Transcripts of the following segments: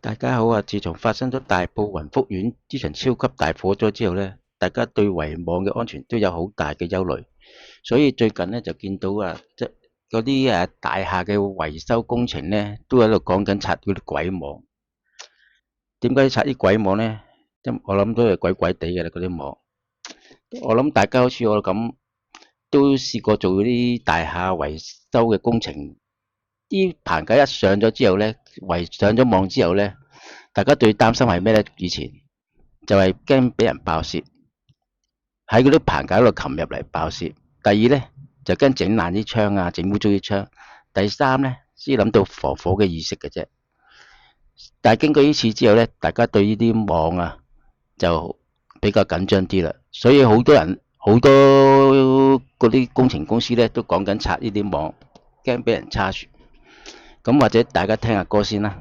大家好啊！自從發生咗大埔雲福苑呢場超級大火災之後呢，大家對圍網嘅安全都有好大嘅憂慮，所以最近呢，就見到即嗰啲大廈嘅維修工程呢，都喺度講緊拆嗰啲鬼網。點解要拆啲鬼網呢？我諗都係鬼鬼地嘅啦，嗰啲網。我諗大家好似我咁，都試過做嗰啲大廈維修嘅工程。啲棚架一上咗之後呢，上咗網之後呢，大家最擔心係咩呢？以前就係驚俾人爆竊，喺嗰啲棚架度擒入嚟爆竊。第二呢，就驚整爛啲窗啊，整污糟啲窗。第三呢，先諗到防火嘅意識嘅啫。但係經過呢次之後呢，大家對呢啲網就比較緊張啲啦。所以好多人好多嗰啲工程公司呢，都講緊拆呢啲網，驚俾人叉住。咁或者大家聽下歌先啦。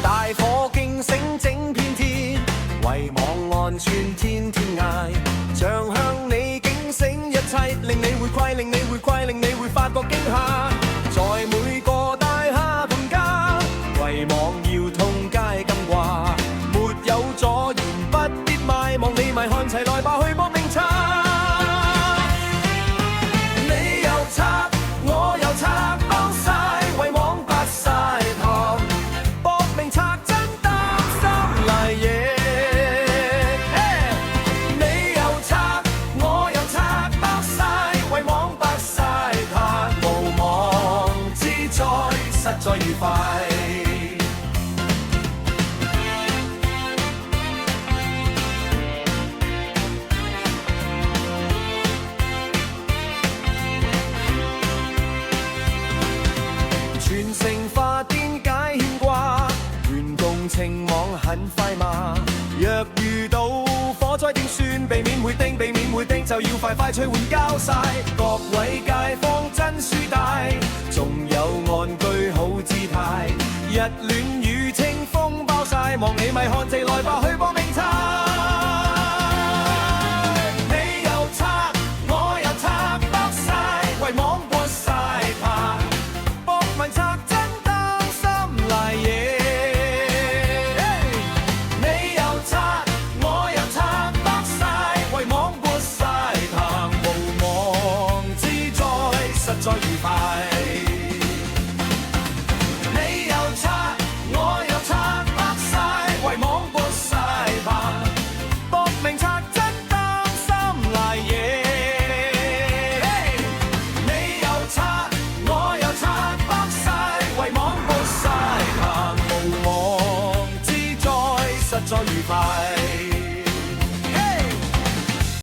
大火驚醒整片天，圍網安全天天嗌，像向你警醒一切，令你會愧，令你會愧，令你會發覺驚嚇。在每個大廈盤家，圍網要通街金掛，沒有阻延，不必賣網，你咪看齊來吧，去搏命拆。你又拆，我又拆，包晒圍網白晒堂。實在愉快，全城化癲解牽掛，原共情網很快嘛。若遇到火災點算？避免會叮，避免會叮，就要快快脆換交晒。各位街坊真輸大，仲有安居好姿態。日暖雨清風包晒，望你咪看地來吧，去搏命拆。你又拆，我又拆，包晒圍網撥晒棚，搏命拆真擔心賴嘢。你又拆，我又拆，包晒圍網撥晒棚，無妄之災實在愉快。實在愉快。